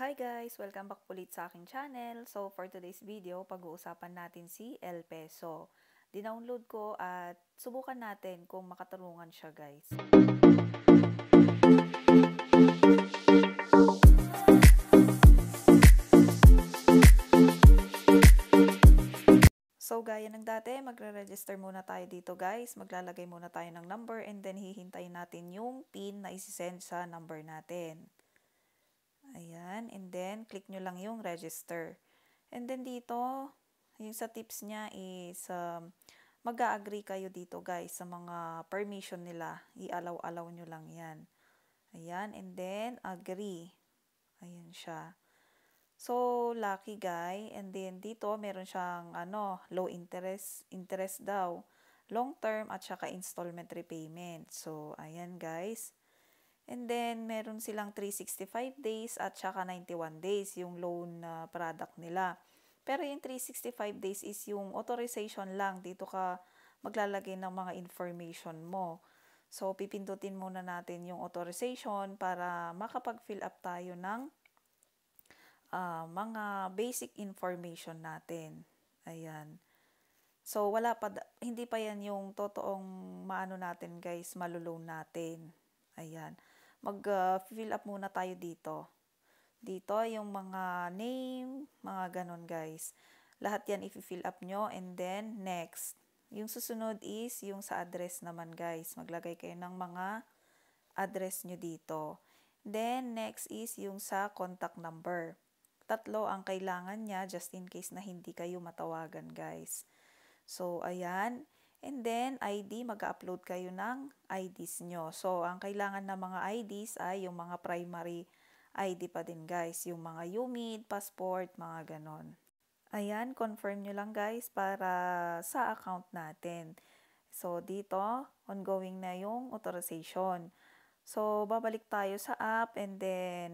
Hi guys! Welcome back ulit sa aking channel. So for today's video, pag-uusapan natin si El Peso. Dinownload ko at subukan natin kung makatarungan siya guys. So gaya ng dati, magre-register muna tayo dito guys. Maglalagay muna tayo ng number and then hihintayin natin yung PIN na isi-send sa number natin. Ayan, and then click nyo lang yung register. And then dito, yung sa tips niya is mag-a-agree kayo dito guys sa mga permission nila. I-allow-allow nyo lang yan. Ayan, and then agree. Ayan siya. So, lucky guy. And then dito, meron siyang low interest daw. Long term at saka installment repayment. So, ayan guys. And then, meron silang 365 days at saka 91 days yung loan product nila. Pero yung 365 days is yung authorization lang. Dito ka maglalagay ng mga information mo. So, pipindutin muna natin yung authorization para makapag-fill up tayo ng mga basic information natin. Ayan. So, hindi pa yan yung totoong maano natin guys, malulone natin. Ayan. Mag-fill up muna tayo dito. Dito, yung mga name, mga ganon guys. Lahat yan i-fill up nyo and then next. Yung susunod is yung sa address naman guys. Maglagay kayo ng mga address nyo dito. Then next is yung sa contact number. 3 ang kailangan niya just in case na hindi kayo matawagan guys. So, ayan. And then, ID, mag-upload kayo ng IDs nyo. So, ang kailangan ng mga IDs ay yung mga primary ID pa din guys. Yung mga UMID, passport, mga ganon. Ayan, confirm nyo lang guys para sa account natin. So, dito, ongoing na yung authorization. So, babalik tayo sa app and then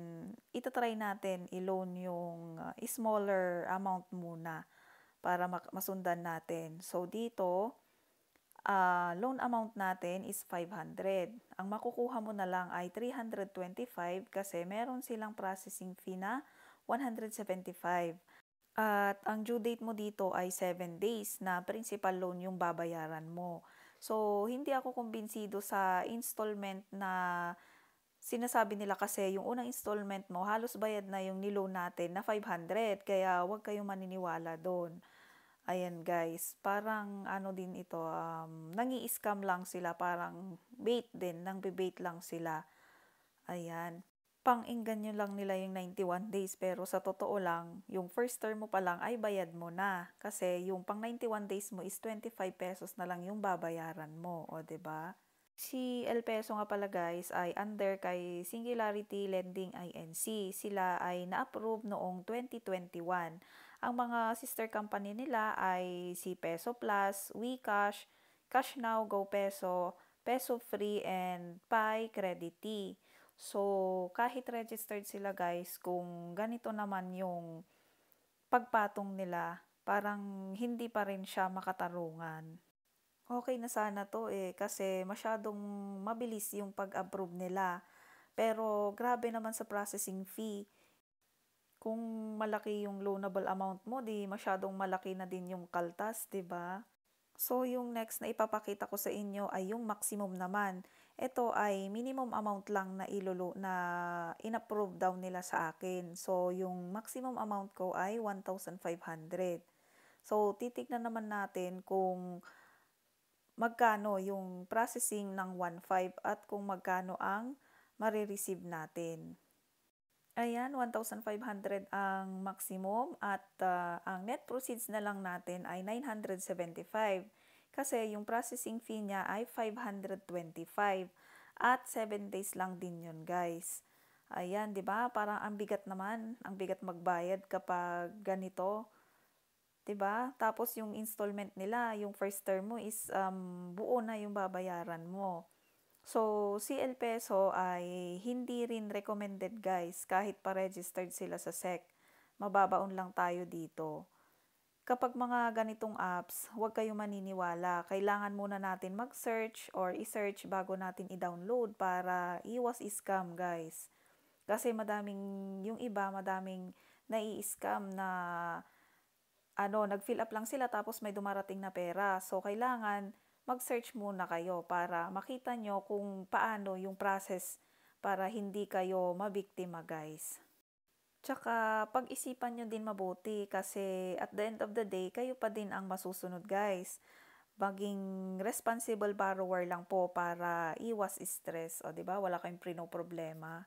itatry natin i-loan yung smaller amount muna para masundan natin. So, dito, loan amount natin is 500. Ang makukuha mo na lang ay 325 kasi meron silang processing fee na 175. At ang due date mo dito ay 7 days na principal loan yung babayaran mo. So, hindi ako kumbinsido sa installment na sinasabi nila kasi yung unang installment mo, halos bayad na yung niloan natin na 500. Kaya huwag kayong maniniwala doon. Ayan guys, parang din ito, nangi-scam lang sila, parang bait din, nang-bait lang sila. Ayan. Pang-engganyo lang nila yung 91 days pero sa totoo lang, yung first term mo pa lang ay bayad mo na. Kasi yung pang 91 days mo is 25 pesos na lang yung babayaran mo, o 'di ba? Si El Peso nga pala guys ay under kay Singularity Lending Inc. Sila ay na-approve noong 2021. Ang mga sister company nila ay si Peso Plus, WeCash, Cash Now, GoPeso, Peso Free, and Pi Credity. So, kahit registered sila guys, kung ganito naman yung pagpatong nila, parang hindi pa rin siya makatarungan. Okay na sana to kasi masyadong mabilis yung pag-approve nila. Pero grabe naman sa processing fee. Kung malaki yung loanable amount mo, di masyadong malaki na din yung kaltas, 'di ba? So, yung next na ipapakita ko sa inyo ay yung maximum naman. Ito ay minimum amount lang na na in-approve daw nila sa akin. So, yung maximum amount ko ay 1,500. So, titignan naman natin kung magkano yung processing ng 1,500 at kung magkano ang marireceive natin. Ayan, 1,500 ang maximum at ang net proceeds na lang natin ay 975 kasi yung processing fee niya ay 525 at 7 days lang din yun guys. Ayan, 'di ba? Parang ang bigat naman, ang bigat magbayad kapag ganito, 'di ba? Tapos yung installment nila, yung first term mo is buo na yung babayaran mo. So, si El Peso ay hindi rin recommended guys kahit pa-registered sila sa SEC. Mababaon lang tayo dito. Kapag mga ganitong apps, huwag kayong maniniwala. Kailangan muna natin mag-search or i-search bago natin i-download para iwas scam guys. Kasi yung iba madaming nai-scam na nag-fill up lang sila tapos may dumarating na pera. So, kailangan mag-search muna kayo para makita nyo kung paano yung process para hindi kayo mabiktima, guys. Tsaka pag-isipan nyo din mabuti kasi at the end of the day, kayo pa din ang masusunod, guys. Maging responsible borrower lang po para iwas stress. O, 'di ba? Wala kayong problema.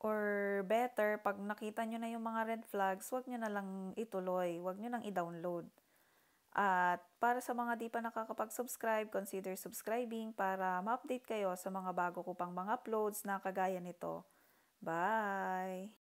Or better, pag nakita nyo na yung mga red flags, wag nyo na lang ituloy. Wag nyo nang i-download. At para sa mga di pa nakakapag-subscribe, consider subscribing para ma-update kayo sa mga bago ko pang mga uploads na kagaya nito. Bye!